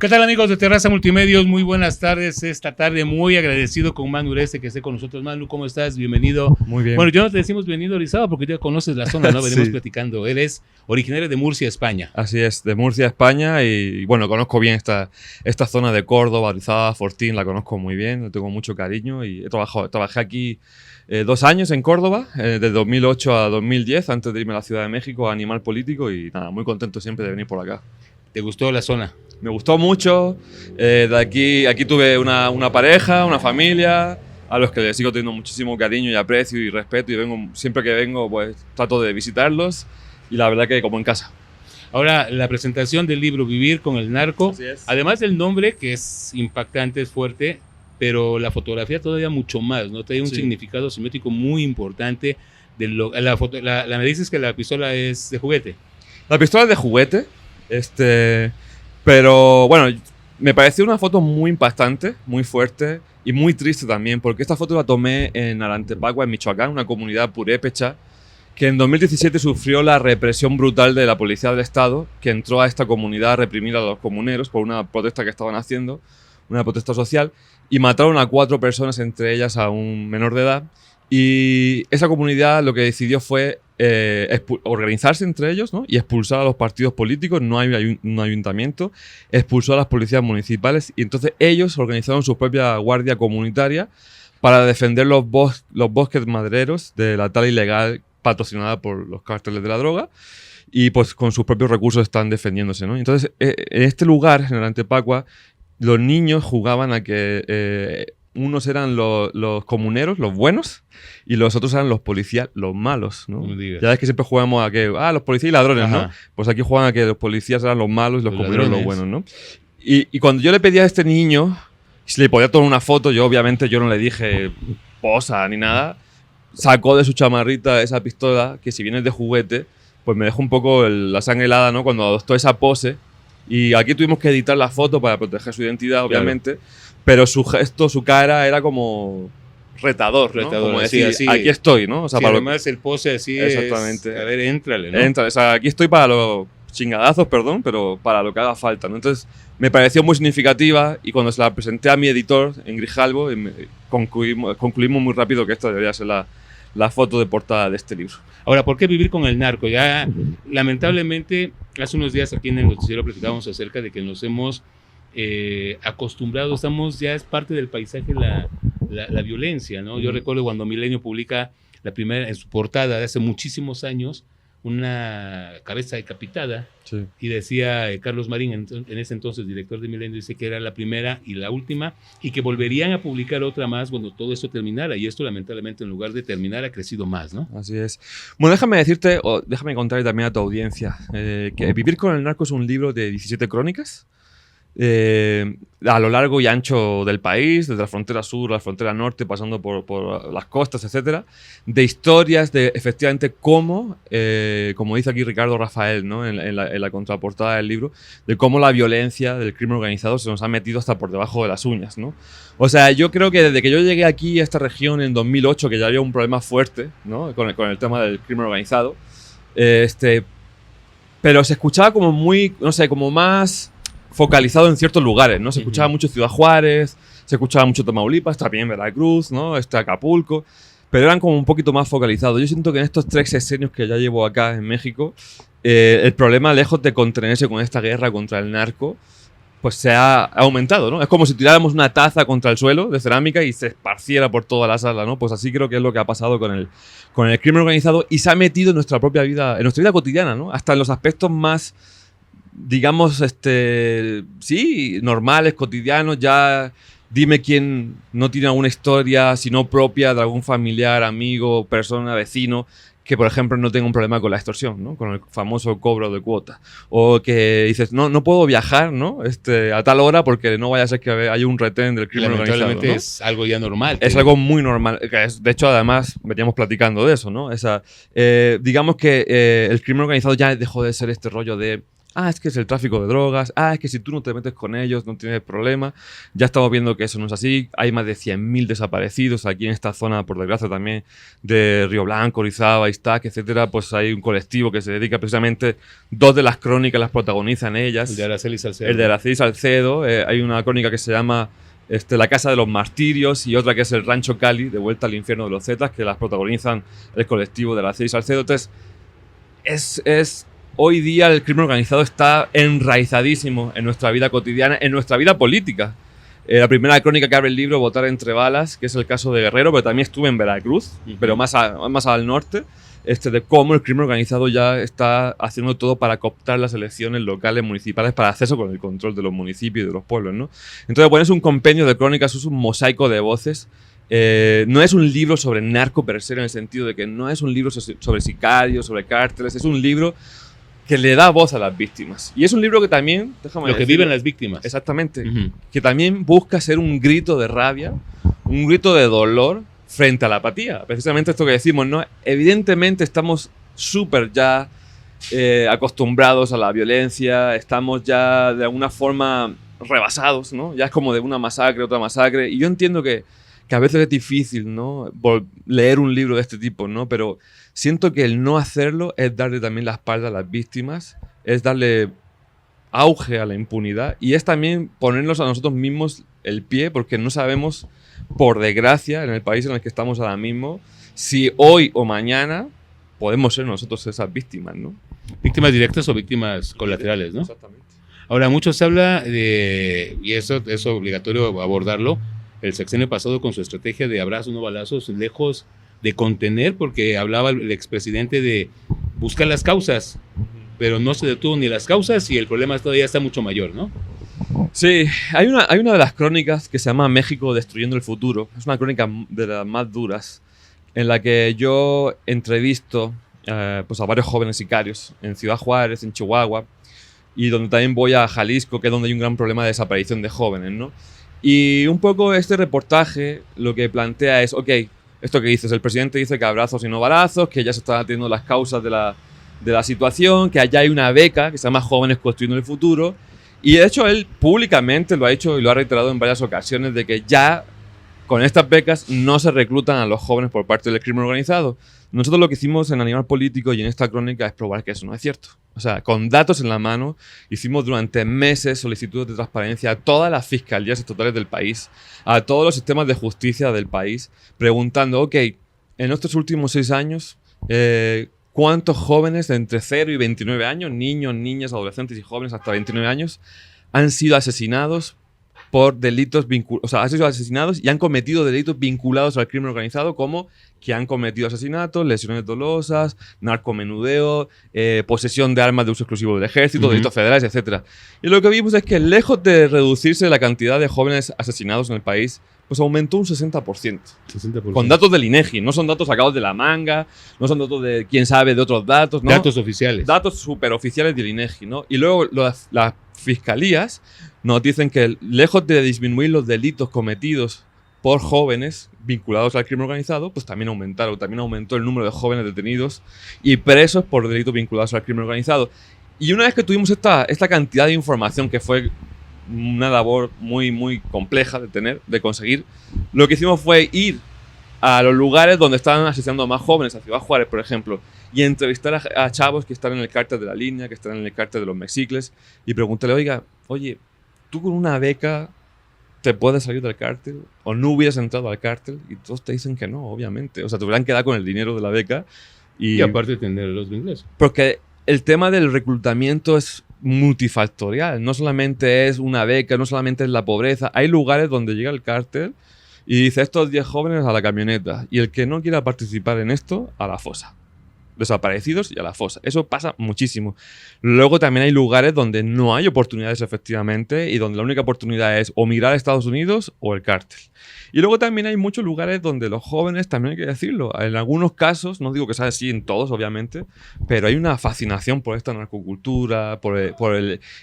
¿Qué tal, amigos de Terraza Multimedios? Muy buenas tardes. Esta tarde muy agradecido con Manu Ureste que esté con nosotros. Manu, ¿cómo estás? Bienvenido. Muy bien. Bueno, yo no te decimos bienvenido a Orizaba porque ya conoces la zona, ¿no? Venimos Sí. platicando. Eres originario de Murcia, España. Así es, de Murcia, España, y bueno, conozco bien esta zona de Córdoba, Orizaba, Fortín, la conozco muy bien, le tengo mucho cariño y trabajé aquí 2 años en Córdoba, de 2008 a 2010, antes de irme a la Ciudad de México a Animal Político, y nada, muy contento siempre de venir por acá. ¿Te gustó la zona? Me gustó mucho, de aquí tuve una pareja, una familia, a los que les sigo teniendo muchísimo cariño y aprecio y respeto, y siempre que vengo pues trato de visitarlos, y la verdad que como en casa. Ahora, la presentación del libro Vivir con el narco, Así es. además del nombre, que es impactante, es fuerte, pero la fotografía todavía mucho más, ¿no? Trae un Sí. significado semiótico muy importante. Me dices que la pistola es de juguete. La pistola es de juguete, pero bueno, me pareció una foto muy impactante, muy fuerte y muy triste también, porque esta foto la tomé en Arantepacua, en Michoacán, una comunidad purépecha, que en 2017 sufrió la represión brutal de la Policía del Estado, que entró a esta comunidad a reprimir a los comuneros por una protesta que estaban haciendo, una protesta social, y mataron a 4 personas, entre ellas a un menor de edad. Y esa comunidad lo que decidió fue organizarse entre ellos, ¿no? Y expulsar a los partidos políticos, no hay un ayuntamiento, expulsó a las policías municipales, y entonces ellos organizaron su propia guardia comunitaria para defender los bosques madereros de la tala ilegal patrocinada por los cárteles de la droga, y pues con sus propios recursos están defendiéndose, ¿no? Entonces, en este lugar, en el Antepacua, los niños jugaban a que unos eran los comuneros, los buenos, y los otros eran los policías, los malos, ¿no? No me digas. Ya ves que siempre jugamos a que, los policías y ladrones, Ajá. ¿no? Pues aquí juegan a que los policías eran los malos y los Los comuneros los ladrones. buenos, ¿no? Y cuando yo le pedí a este niño si le podía tomar una foto, obviamente yo no le dije posa ni nada. Sacó de su chamarrita esa pistola, que si bien es de juguete, pues me dejó un poco la sangre helada, ¿no? Cuando adoptó esa pose. Y aquí tuvimos que editar la foto para proteger su identidad, obviamente. Pero su gesto, su cara era como retador, ¿no? Retador, Como así, decir, así. aquí estoy, ¿no? O sea, Sí, para además el pose así Exactamente. es, a ver, éntrale, ¿no? o sea, aquí estoy para los chingadazos, perdón, pero para lo que haga falta, ¿no? Entonces, me pareció muy significativa, y cuando se la presenté a mi editor en Grijalbo, concluimos muy rápido que esta debería ser la foto de portada de este libro. Ahora, ¿por qué vivir con el narco? Ya, lamentablemente, hace unos días aquí en el noticiero platicábamos acerca de que nos hemos acostumbrado, ya es parte del paisaje la violencia, ¿no? Yo recuerdo cuando Milenio publica la primera, en su portada de hace muchísimos años, una cabeza decapitada, Sí. y decía Carlos Marín, en ese entonces director de Milenio, dice que era la primera y la última, y que volverían a publicar otra más cuando todo esto terminara, y esto lamentablemente en lugar de terminar ha crecido más, ¿no? Así es. Bueno, déjame contarle también a tu audiencia que Vivir con el narco es un libro de 17 crónicas a lo largo y ancho del país, desde la frontera sur, la frontera norte, pasando por las costas, etcétera, de historias de efectivamente cómo, como dice aquí Ricardo Rafael, ¿no? en la contraportada del libro, de cómo la violencia del crimen organizado se nos ha metido hasta por debajo de las uñas, ¿no? O sea, yo creo que desde que yo llegué aquí a esta región en 2008, que ya había un problema fuerte, ¿no? con el tema del crimen organizado, pero se escuchaba como muy, no sé, como más focalizado en ciertos lugares, ¿no? Se escuchaba mucho Ciudad Juárez, se escuchaba mucho Tamaulipas, también Veracruz, ¿no? Acapulco, pero eran como un poquito más focalizados. Yo siento que en estos 3 sexenios que ya llevo acá en México, el problema, lejos de contenerse con esta guerra contra el narco, pues se ha aumentado, ¿no? Es como si tiráramos una taza contra el suelo de cerámica y se esparciera por toda la sala, ¿no? Pues así creo que es lo que ha pasado con el crimen organizado, y se ha metido en nuestra propia vida, en nuestra vida cotidiana, ¿no? Hasta en los aspectos más, digamos, sí, normales, cotidianos. Ya dime quién no tiene alguna historia, si no propia, de algún familiar, amigo, persona, vecino, que por ejemplo no tenga un problema con la extorsión, ¿no? Con el famoso cobro de cuota. O que dices, no puedo viajar, ¿no? A tal hora porque no vaya a ser que haya un retén del crimen organizado, Lamentablemente, ¿no? es algo ya normal. Es algo muy normal. De hecho, además, veníamos platicando de eso, ¿no? Digamos que el crimen organizado ya dejó de ser este rollo de es que es el tráfico de drogas, es que si tú no te metes con ellos no tienes problema. Ya estamos viendo que eso no es así. Hay más de 100.000 desaparecidos aquí en esta zona, por desgracia también, de Río Blanco, Orizaba, Iztac, etcétera. Pues hay un colectivo que se dedica precisamente, 2 de las crónicas las protagonizan ellas. El de Araceli Salcedo. El de Araceli Salcedo. Hay una crónica que se llama La Casa de los Martirios y otra que es El Rancho Cali, de Vuelta al Infierno de los Zetas, que las protagonizan el colectivo de Araceli Salcedo. Entonces, hoy día el crimen organizado está enraizadísimo en nuestra vida cotidiana, en nuestra vida política. La primera crónica que abre el libro, Votar entre balas, que es el caso de Guerrero, pero también estuve en Veracruz, pero más al norte, de cómo el crimen organizado ya está haciendo todo para cooptar las elecciones locales, municipales, para hacerse con el control de los municipios y de los pueblos, ¿no? Entonces, bueno, es un compendio de crónicas, es un mosaico de voces. No es un libro sobre narco per se, en el sentido de que no es un libro sobre sicarios, sobre cárteles, es un libro que le da voz a las víctimas. Y es un libro que también, lo que viven las víctimas. Exactamente. Que también busca ser un grito de rabia, un grito de dolor frente a la apatía. Precisamente esto que decimos, ¿no? Evidentemente estamos súper ya acostumbrados a la violencia, estamos ya de alguna forma rebasados, ¿no? Ya es como de una masacre, otra masacre. Y yo entiendo que a veces es difícil, ¿no? Leer un libro de este tipo, ¿no? Pero siento que el no hacerlo es darle también la espalda a las víctimas, es darle auge a la impunidad y es también ponernos a nosotros mismos el pie, porque no sabemos, por desgracia, en el país en el que estamos ahora mismo, si hoy o mañana podemos ser nosotros esas víctimas, ¿no? Víctimas directas o víctimas colaterales, ¿no? Exactamente. Ahora, mucho se habla de, y eso es obligatorio abordarlo, el sexenio pasado con su estrategia de abrazos, no balazos, lejos de contener, porque hablaba el expresidente de buscar las causas, pero no se detuvo ni las causas y el problema todavía está mucho mayor, ¿no? Sí, hay una de las crónicas que se llama México destruyendo el futuro. Es una crónica de las más duras, en la que yo entrevisto pues a varios jóvenes sicarios en Ciudad Juárez, en Chihuahua, y donde también voy a Jalisco, que es donde hay un gran problema de desaparición de jóvenes, ¿no? Y un poco este reportaje lo que plantea es, ok, esto que dices, el presidente dice que abrazos y no balazos, que ya se están atendiendo las causas de la situación, que allá hay una beca que se llama Jóvenes Construyendo el Futuro. Y de hecho él públicamente lo ha hecho y lo ha reiterado en varias ocasiones de que ya con estas becas no se reclutan a los jóvenes por parte del crimen organizado. Nosotros lo que hicimos en Animal Político y en esta crónica es probar que eso no es cierto. O sea, con datos en la mano, hicimos durante meses solicitudes de transparencia a todas las fiscalías estatales del país, a todos los sistemas de justicia del país, preguntando, ok, en estos últimos 6 años, ¿cuántos jóvenes de entre 0 y 29 años, niños, niñas, adolescentes y jóvenes hasta 29 años, han sido asesinados por delitos vinculados, o sea, han sido asesinados y han cometido delitos vinculados al crimen organizado, como que han cometido asesinatos, lesiones dolosas, narcomenudeo, posesión de armas de uso exclusivo del ejército, delitos federales, etc. Y lo que vimos es que, lejos de reducirse la cantidad de jóvenes asesinados en el país, pues aumentó un 60%. 60%. Con datos del INEGI, no son datos sacados de la manga, no son datos de quién sabe de otros datos, ¿no? Datos oficiales. Datos superoficiales del INEGI, ¿no? Y luego las fiscalías nos dicen que, lejos de disminuir los delitos cometidos por jóvenes vinculados al crimen organizado, pues también aumentó el número de jóvenes detenidos y presos por delitos vinculados al crimen organizado. Y una vez que tuvimos esta cantidad de información, que fue una labor muy, muy compleja de conseguir, lo que hicimos fue ir a los lugares donde estaban asesinando a más jóvenes, a Ciudad Juárez, por ejemplo, y entrevistar a chavos que están en el cártel de la Línea, que están en el cártel de los Mexicles, y preguntarle, oye, ¿tú con una beca te puedes salir del cártel? ¿O no hubieras entrado al cártel? Y todos te dicen que no, obviamente. O sea, te hubieran quedado con el dinero de la beca. Y aparte tener los ingresos. Porque el tema del reclutamiento es multifactorial. No solamente es una beca, no solamente es la pobreza. Hay lugares donde llega el cártel y dice, estos 10 jóvenes a la camioneta. Y el que no quiera participar en esto, a la fosa. Desaparecidos y a la fosa. Eso pasa muchísimo. Luego también hay lugares donde no hay oportunidades, efectivamente, y donde la única oportunidad es o migrar a Estados Unidos o el cártel. Y luego también hay muchos lugares donde los jóvenes, también hay que decirlo, en algunos casos, no digo que sea así en todos, obviamente, pero hay una fascinación por esta narcocultura, por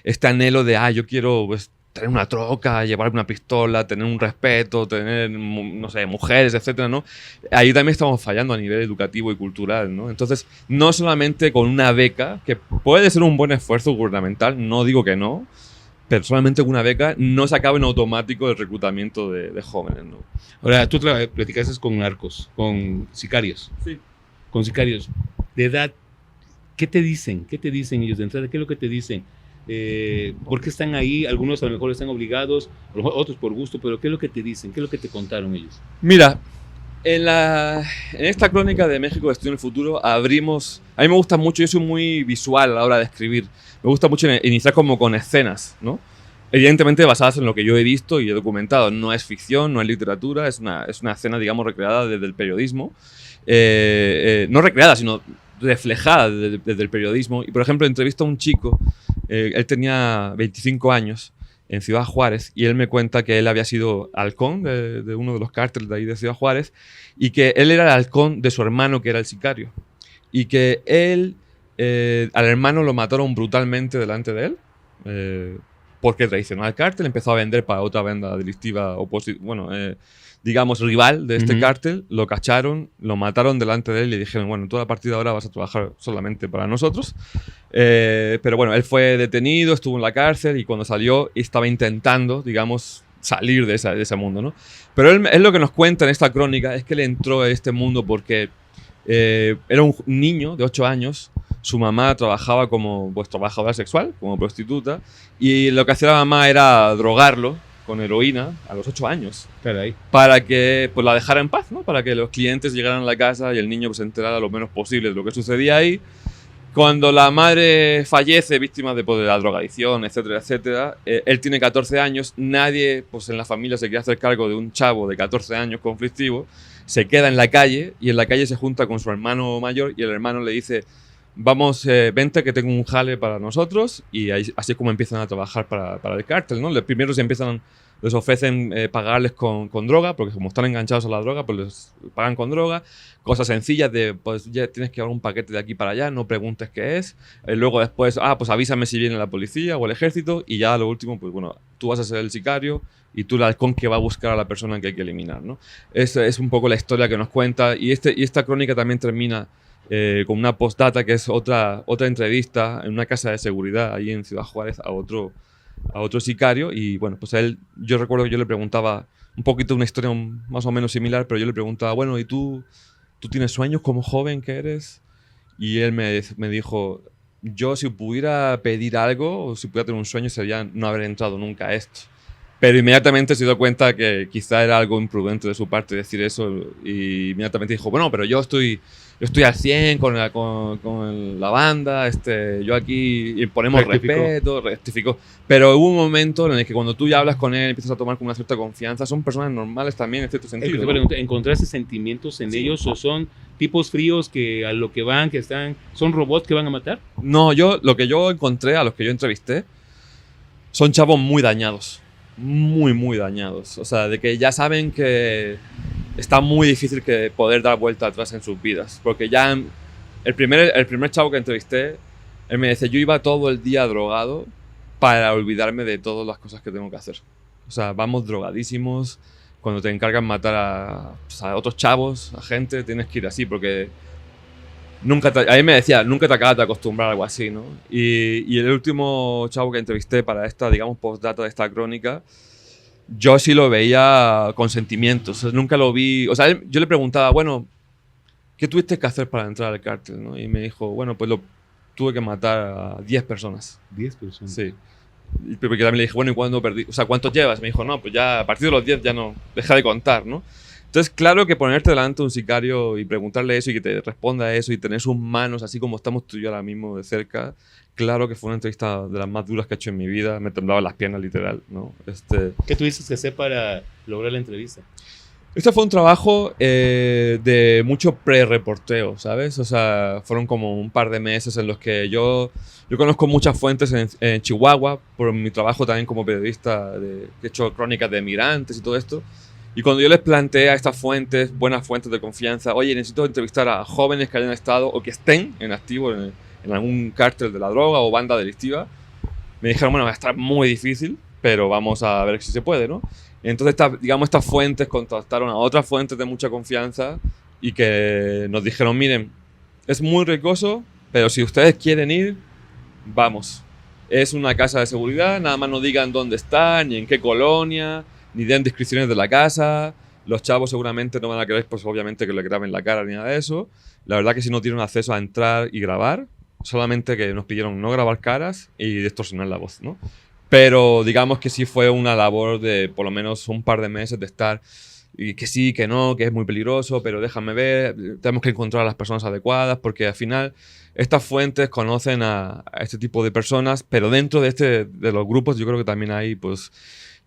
este anhelo de, yo quiero, pues, tener una troca, llevar una pistola, tener un respeto, tener, no sé, mujeres, etcétera, ¿no? Ahí también estamos fallando a nivel educativo y cultural, ¿no? Entonces, no solamente con una beca, que puede ser un buen esfuerzo gubernamental, no digo que no, pero solamente con una beca no se acaba en automático el reclutamiento de jóvenes, ¿no? Ahora, tú platicaste con narcos, con sicarios. Sí. Con sicarios de edad. ¿Qué te dicen? ¿Qué te dicen ellos de entrada? ¿Qué es lo que te dicen? ¿Por qué están ahí? Algunos a lo mejor están obligados, a lo mejor otros por gusto, pero ¿qué es lo que te dicen? ¿Qué es lo que te contaron ellos? Mira, en esta crónica de México Destino en el Futuro abrimos... A mí me gusta mucho, yo soy muy visual a la hora de escribir. Me gusta mucho iniciar como con escenas, ¿no? Evidentemente basadas en lo que yo he visto y he documentado. No es ficción, no es literatura, es una escena, digamos, recreada desde el periodismo. No recreada, sino reflejada desde el periodismo. Y, por ejemplo, entrevisto a un chico, él tenía 25 años, en Ciudad Juárez, y él me cuenta que él había sido halcón de uno de los cárteles de ahí de Ciudad Juárez, y que él era el halcón de su hermano, que era el sicario. Y que él, al hermano lo mataron brutalmente delante de él, porque traicionó al cártel, empezó a vender para otra banda delictiva, digamos, rival de este cártel, lo cacharon, lo mataron delante de él y le dijeron, bueno, tú a partir de ahora vas a trabajar solamente para nosotros. Pero bueno, él fue detenido, estuvo en la cárcel y cuando salió estaba intentando, digamos, salir de ese mundo, ¿no? Pero él lo que nos cuenta en esta crónica es que él entró a este mundo porque era un niño de 8 años, su mamá trabajaba como trabajadora sexual, como prostituta, y lo que hacía la mamá era drogarlo con heroína a los 8 años. Caray. Para que la dejara en paz, ¿no? Para que los clientes llegaran a la casa y el niño se enterara lo menos posible de lo que sucedía ahí. Cuando la madre fallece, víctima de la drogadicción, etcétera, etcétera, él tiene 14 años, nadie en la familia se quiere hacer cargo de un chavo de 14 años conflictivo, se queda en la calle y en la calle se junta con su hermano mayor y el hermano le dice, vamos, vente que tengo un jale para nosotros, y así es como empiezan a trabajar para el cártel, ¿no? Primero les ofrecen pagarles con droga, porque como están enganchados a la droga, pues les pagan con droga. Cosas sencillas de, pues ya tienes que llevar un paquete de aquí para allá, no preguntes qué es. Luego después, pues avísame si viene la policía o el ejército. Y ya lo último, pues bueno, tú vas a ser el sicario y tú el halcón que va a buscar a la persona que hay que eliminar, ¿no? Esa es un poco la historia que nos cuenta. Y esta crónica también termina con una postdata que es otra entrevista en una casa de seguridad ahí en Ciudad Juárez a otro sicario. Y bueno, pues yo recuerdo que yo le preguntaba un poquito una historia más o menos similar, pero yo le preguntaba, bueno, ¿y tú tienes sueños como joven que eres? Y él me dijo, yo si pudiera pedir algo o si pudiera tener un sueño sería no haber entrado nunca a esto. Pero inmediatamente se dio cuenta que quizá era algo imprudente de su parte decir eso, y inmediatamente dijo, bueno, pero yo estoy al 100 con la banda, yo aquí ponemos respeto, rectificó. Pero hubo un momento en el que cuando tú ya hablas con él, empiezas a tomar con una cierta confianza, son personas normales también en cierto sentido. ¿No? ¿Encontraste sentimientos en ellos o son tipos fríos que a lo que van, son robots que van a matar? No, lo que yo encontré, a los que yo entrevisté, son chavos muy dañados. Muy, muy dañados. O sea, de que ya saben que está muy difícil que poder dar vuelta atrás en sus vidas. Porque ya el primer chavo que entrevisté, él me decía, yo iba todo el día drogado para olvidarme de todas las cosas que tengo que hacer. O sea, vamos drogadísimos. Cuando te encargan matar a otros chavos, a gente, tienes que ir así porque a mí me decía, nunca te acabas de acostumbrar a algo así, ¿no? Y el último chavo que entrevisté para esta, digamos, postdata de esta crónica, yo sí lo veía con sentimientos. O sea, nunca lo vi. O sea, yo le preguntaba, bueno, ¿qué tuviste que hacer para entrar al cártel, no? Y me dijo, bueno, pues tuve que matar a 10 personas. ¿10 personas? Sí. Porque también le dije, bueno, ¿y cuándo perdí? O sea, ¿cuántos llevas? Me dijo, no, pues ya a partir de los 10 ya no, deja de contar, ¿no? Entonces, claro que ponerte delante de un sicario y preguntarle eso y que te responda eso y tener sus manos así como estamos tú y yo ahora mismo de cerca, claro que fue una entrevista de las más duras que he hecho en mi vida. Me temblaban las piernas, literal, ¿no? ¿Qué tuviste que hacer para lograr la entrevista? Este fue un trabajo de mucho pre-reporteo, ¿sabes? O sea, fueron como un par de meses en los que yo conozco muchas fuentes en Chihuahua, por mi trabajo también como periodista, que he hecho crónicas de migrantes y todo esto. Y cuando yo les planteé a estas fuentes, buenas fuentes de confianza, oye, necesito entrevistar a jóvenes que hayan estado o que estén en activo en algún cártel de la droga o banda delictiva, me dijeron, bueno, va a estar muy difícil pero vamos a ver si se puede, ¿no? Entonces, estas fuentes contactaron a otras fuentes de mucha confianza y que nos dijeron, miren, es muy riesgoso, pero si ustedes quieren ir, vamos. Es una casa de seguridad, nada más no digan dónde está, ni en qué colonia, ni den descripciones de la casa. Los chavos seguramente no van a querer, pues obviamente que le graben la cara ni nada de eso. La verdad que si no tienen acceso a entrar y grabar, solamente que nos pidieron no grabar caras y distorsionar la voz, ¿no? Pero digamos que sí fue una labor de por lo menos un par de meses de estar y que sí, que no, que es muy peligroso, pero déjame ver, tenemos que encontrar a las personas adecuadas porque al final estas fuentes conocen a este tipo de personas, pero dentro de los grupos yo creo que también hay pues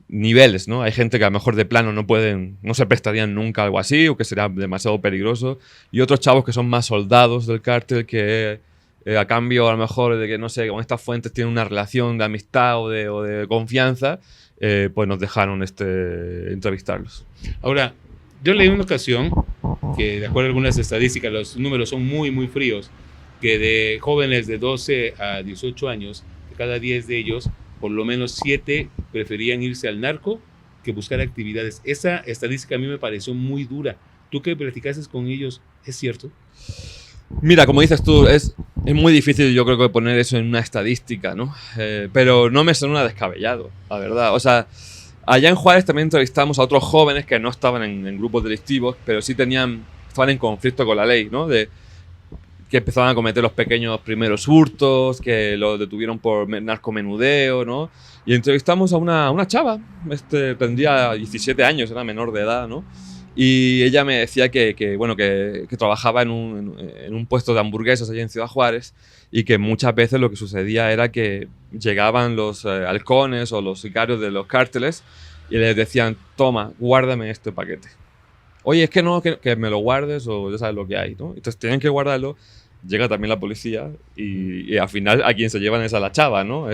niveles, ¿no? Hay gente que a lo mejor de plano no se prestarían nunca a algo así o que sería demasiado peligroso y otros chavos que son más soldados del cártel que a cambio a lo mejor de que, no sé, con estas fuentes tienen una relación de amistad o de confianza, pues nos dejaron entrevistarlos. Ahora, yo leí en una ocasión que, de acuerdo a algunas estadísticas, los números son muy, muy fríos, que de jóvenes de 12 a 18 años, de cada 10 de ellos, por lo menos 7 preferían irse al narco que buscar actividades. Esa estadística a mí me pareció muy dura. Tú que practicaste con ellos, ¿es cierto? Mira, como dices tú, es muy difícil yo creo que poner eso en una estadística, ¿no? Pero no me suena descabellado, la verdad. O sea, allá en Juárez también entrevistamos a otros jóvenes que no estaban en grupos delictivos, pero sí estaban en conflicto con la ley, ¿no? Que empezaban a cometer los pequeños primeros hurtos, que los detuvieron por narcomenudeo, ¿no? Y entrevistamos a una chava, tendría 17 años, era menor de edad, ¿no? Y ella me decía que trabajaba en un puesto de hamburguesas allá en Ciudad Juárez y que muchas veces lo que sucedía era que llegaban los halcones o los sicarios de los cárteles y les decían, toma, guárdame este paquete. Oye, es que no, que me lo guardes o ya sabes lo que hay, ¿no? Entonces tienen que guardarlo, llega también la policía y al final a quien se llevan es a la chava, ¿no?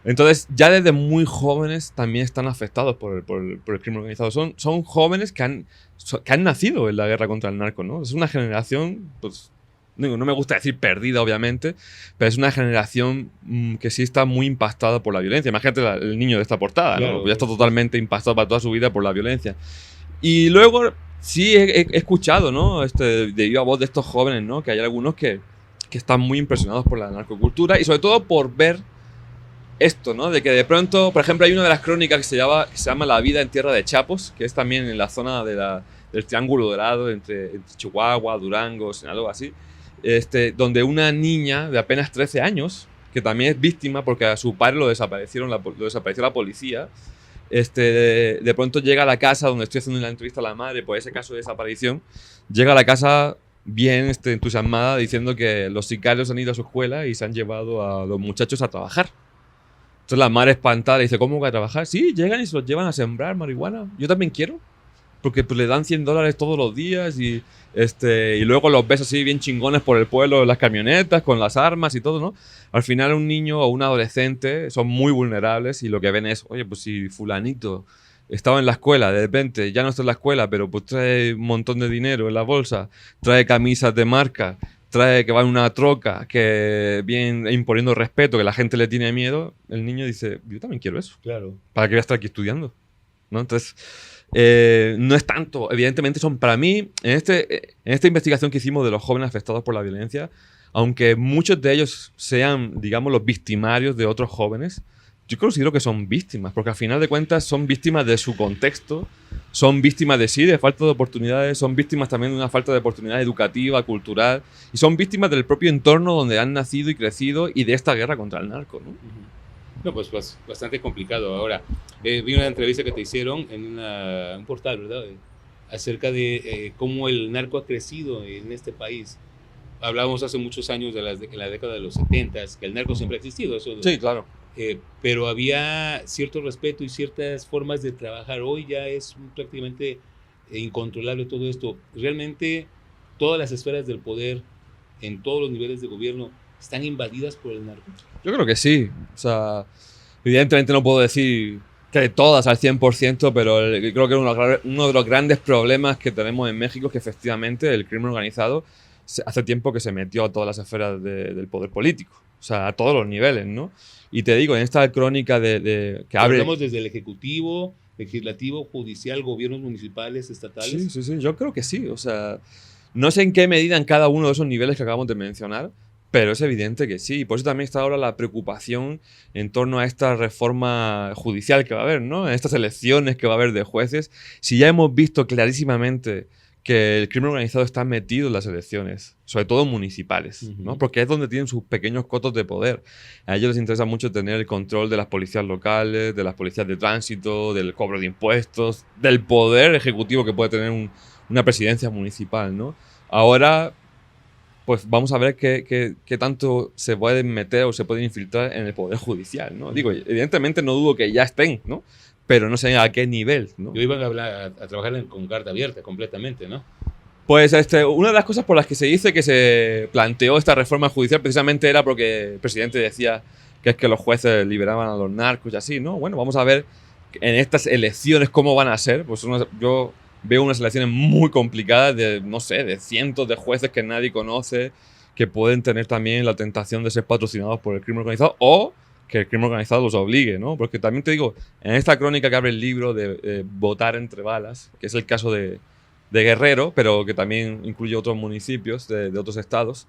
Entonces, ya desde muy jóvenes también están afectados por el crimen organizado. Son jóvenes que han nacido en la guerra contra el narco, ¿no? Es una generación, pues, no me gusta decir perdida, obviamente, pero es una generación que sí está muy impactada por la violencia. Imagínate el niño de esta portada, ¿no? Claro, ya está totalmente impactado para toda su vida por la violencia. Y luego, sí, he escuchado, ¿no? De viva voz de estos jóvenes, ¿no? Que hay algunos que están muy impresionados por la narcocultura y sobre todo por ver esto, ¿no? De que de pronto, por ejemplo, hay una de las crónicas que se llama La vida en tierra de Chapos, que es también en la zona del Triángulo Dorado, entre Chihuahua, Durango, Sinaloa, así, donde una niña de apenas 13 años, que también es víctima porque a su padre lo desapareció la policía, de pronto llega a la casa donde estoy haciendo la entrevista a la madre por ese caso de desaparición, llega a la casa bien entusiasmada diciendo que los sicarios han ido a su escuela y se han llevado a los muchachos a trabajar. Entonces la madre espantada le dice, ¿cómo voy a trabajar? Sí, llegan y se los llevan a sembrar marihuana. Yo también quiero. Porque pues, le dan $100 todos los días y luego los ves así bien chingones por el pueblo, las camionetas, con las armas y todo, ¿no? Al final un niño o un adolescente son muy vulnerables y lo que ven es, oye, pues si fulanito estaba en la escuela, de repente ya no está en la escuela, pero pues trae un montón de dinero en la bolsa, trae camisas de marca, trae que va en una troca, que viene imponiendo respeto, que la gente le tiene miedo, el niño dice, yo también quiero eso. Claro. ¿Para qué voy a estar aquí estudiando? ¿No? Entonces, no es tanto. Evidentemente son, para mí, en esta investigación que hicimos de los jóvenes afectados por la violencia, aunque muchos de ellos sean, digamos, los victimarios de otros jóvenes, yo considero que son víctimas, porque al final de cuentas son víctimas de su contexto, son víctimas de falta de oportunidades, son víctimas también de una falta de oportunidad educativa, cultural, y son víctimas del propio entorno donde han nacido y crecido y de esta guerra contra el narco, ¿no? No, pues bastante complicado. Ahora, vi una entrevista que te hicieron en un portal, ¿verdad? Acerca de cómo el narco ha crecido en este país. Hablábamos hace muchos años en la década de los 70, que el narco siempre ha existido. Eso, sí, claro. Pero había cierto respeto y ciertas formas de trabajar. Hoy ya es prácticamente incontrolable todo esto. Realmente todas las esferas del poder en todos los niveles de gobierno están invadidas por el narco. Yo creo que sí. O sea, evidentemente no puedo decir que todas al 100%, pero creo que uno de los grandes problemas que tenemos en México es que efectivamente el crimen organizado hace tiempo que se metió a todas las esferas del poder político, o sea, a todos los niveles, ¿no? Y te digo, en esta crónica que abre... Hablamos desde el Ejecutivo, Legislativo, Judicial, gobiernos municipales, estatales. Sí, yo creo que sí, o sea, no sé en qué medida en cada uno de esos niveles que acabamos de mencionar, pero es evidente que sí. Por eso también está ahora la preocupación en torno a esta reforma judicial que va a haber, ¿no? En estas elecciones que va a haber de jueces. Si ya hemos visto clarísimamente que el crimen organizado está metido en las elecciones, sobre todo municipales, ¿no? Porque es donde tienen sus pequeños cotos de poder. A ellos les interesa mucho tener el control de las policías locales, de las policías de tránsito, del cobro de impuestos, del poder ejecutivo que puede tener una presidencia municipal, ¿no? Ahora, pues vamos a ver qué tanto se pueden meter o se pueden infiltrar en el poder judicial, ¿no? Digo, evidentemente no dudo que ya estén, ¿no? Pero no sé a qué nivel, ¿no? Yo iba a trabajar con carta abierta completamente, ¿no? Pues una de las cosas por las que se dice que se planteó esta reforma judicial precisamente era porque el presidente decía que es que los jueces liberaban a los narcos y así, ¿no? Bueno, vamos a ver en estas elecciones cómo van a ser. Pues yo veo unas elecciones muy complicadas de, no sé, de cientos de jueces que nadie conoce, que pueden tener también la tentación de ser patrocinados por el crimen organizado o que el crimen organizado los obligue, ¿no? Porque también te digo, en esta crónica que abre el libro de votar entre balas, que es el caso de Guerrero, pero que también incluye otros municipios de otros estados,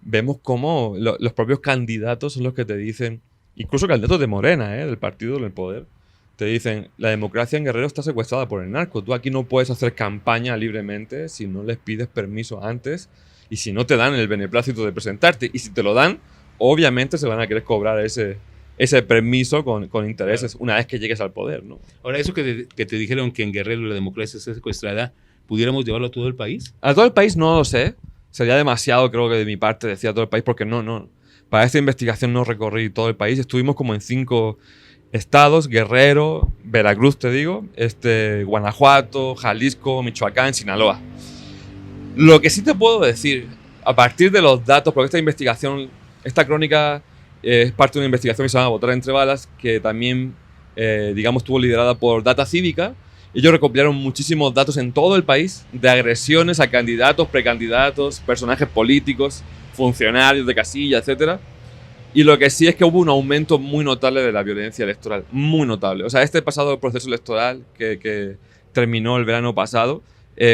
vemos cómo los propios candidatos son los que te dicen, incluso candidatos de Morena, del partido del poder, te dicen, la democracia en Guerrero está secuestrada por el narco. Tú aquí no puedes hacer campaña libremente si no les pides permiso antes y si no te dan el beneplácito de presentarte. Y si te lo dan, obviamente se van a querer cobrar ese permiso con intereses una vez que llegues al poder, ¿no? Ahora, eso que te dijeron que en Guerrero la democracia está secuestrada, ¿pudiéramos llevarlo a todo el país? A todo el país no lo sé. Sería demasiado, creo que de mi parte, decir a todo el país, porque no. Para esta investigación no recorrí todo el país. Estuvimos como en 5 estados: Guerrero, Veracruz, te digo, Guanajuato, Jalisco, Michoacán, Sinaloa. Lo que sí te puedo decir, a partir de los datos, porque esta crónica es parte de una investigación que se llama Votar entre balas, que también, digamos, estuvo liderada por Data Cívica. Ellos recopilaron muchísimos datos en todo el país de agresiones a candidatos, precandidatos, personajes políticos, funcionarios de casilla, etc. Y lo que sí es que hubo un aumento muy notable de la violencia electoral, muy notable. O sea, este pasado proceso electoral que terminó el verano pasado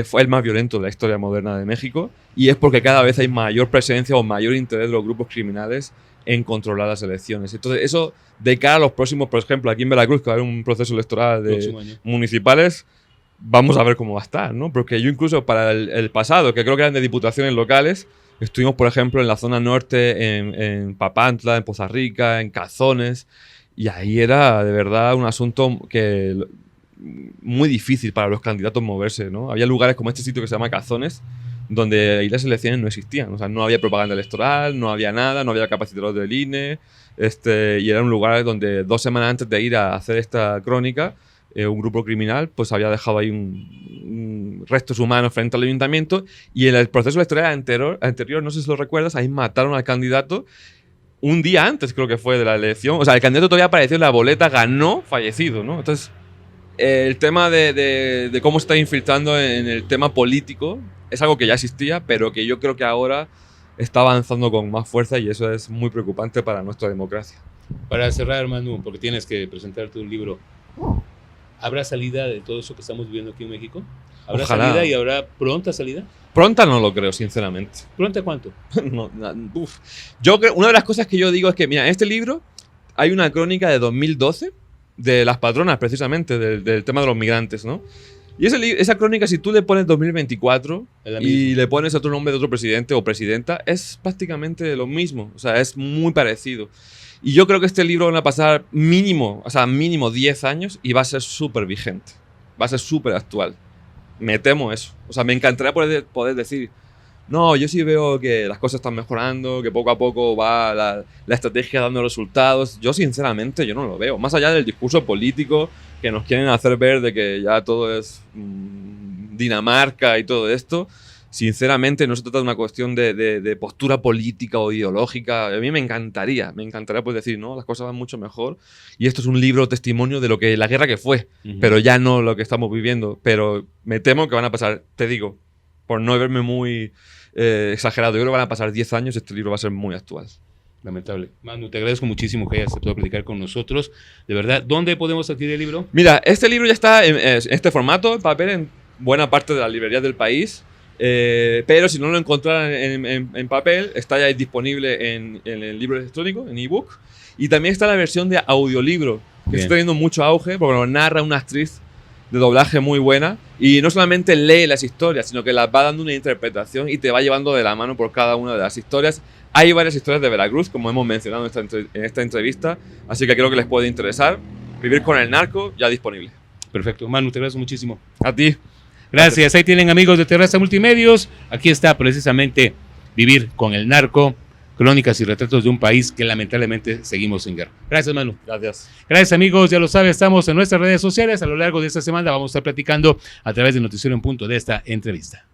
fue el más violento de la historia moderna de México, y es porque cada vez hay mayor presencia o mayor interés de los grupos criminales en controlar las elecciones. Entonces, eso de cara a los próximos, por ejemplo, aquí en Veracruz, que va a haber un proceso electoral de municipales, vamos a ver cómo va a estar, ¿no? Porque yo incluso para el pasado, que creo que eran de diputaciones locales, estuvimos, por ejemplo, en la zona norte, en Papantla, en Poza Rica, en Cazones, y ahí era de verdad un asunto muy difícil para los candidatos moverse, ¿no? Había lugares como este sitio que se llama Cazones, donde ahí las elecciones no existían. O sea, no había propaganda electoral, no había nada, no había capacitador del INE, y era un lugar donde 2 semanas antes de ir a hacer esta crónica, un grupo criminal pues había dejado ahí un restos humanos frente al ayuntamiento, y en el proceso electoral anterior, no sé si lo recuerdas, ahí mataron al candidato un día antes, creo que fue, de la elección. O sea, el candidato todavía apareció en la boleta, ganó fallecido, ¿no? Entonces, el tema de cómo se está infiltrando en el tema político es algo que ya existía, pero que yo creo que ahora está avanzando con más fuerza, y eso es muy preocupante para nuestra democracia. Para cerrar, Manu, porque tienes que presentarte un libro, ¿habrá salida de todo eso que estamos viviendo aquí en México? ¿Habrá salida y habrá pronta salida? Pronta no lo creo, sinceramente. ¿Pronta cuánto? Yo creo, una de las cosas que yo digo es que, mira, en este libro hay una crónica de 2012 de las patronas, precisamente, del tema de los migrantes, ¿no? Y esa crónica, si tú le pones 2024 y le pones otro nombre de otro presidente o presidenta, es prácticamente lo mismo. O sea, es muy parecido. Y yo creo que este libro van a pasar mínimo 10 años y va a ser súper vigente. Va a ser súper actual. Me temo eso. O sea, me encantaría poder decir, no, yo sí veo que las cosas están mejorando, que poco a poco va la estrategia dando resultados. Yo, sinceramente, yo no lo veo. Más allá del discurso político que nos quieren hacer ver de que ya todo es Dinamarca y todo esto, sinceramente no se trata de una cuestión de postura política o ideológica. A mí me encantaría pues decir, no, las cosas van mucho mejor, y esto es un libro testimonio de lo que la guerra que fue, pero ya no lo que estamos viviendo. Pero me temo que van a pasar, te digo, por no verme muy exagerado. Yo creo que van a pasar 10 años y este libro va a ser muy actual. Lamentable. Manu, te agradezco muchísimo que hayas aceptado platicar con nosotros. De verdad, ¿dónde podemos adquirir el libro? Mira, este libro ya está en este formato, en papel, en buena parte de las librerías del país. Pero si no lo encontraran en papel, está ya disponible en el libro electrónico, en ebook. Y también está la versión de audiolibro, que Bien. está teniendo mucho auge porque lo narra una actriz de doblaje muy buena. Y no solamente lee las historias, sino que las va dando una interpretación y te va llevando de la mano por cada una de las historias. Hay varias historias de Veracruz, como hemos mencionado en esta entrevista, así que creo que les puede interesar. Vivir con el narco, ya disponible. Perfecto. Manu, te agradezco muchísimo. A ti. Gracias. Ahí tienen, amigos de Terraza Multimedios. Aquí está precisamente Vivir con el narco, crónicas y retratos de un país que lamentablemente seguimos en guerra. Gracias, Manu. Gracias. Gracias, amigos. Ya lo saben, estamos en nuestras redes sociales. A lo largo de esta semana vamos a estar platicando a través de Noticiero en Punto de esta entrevista.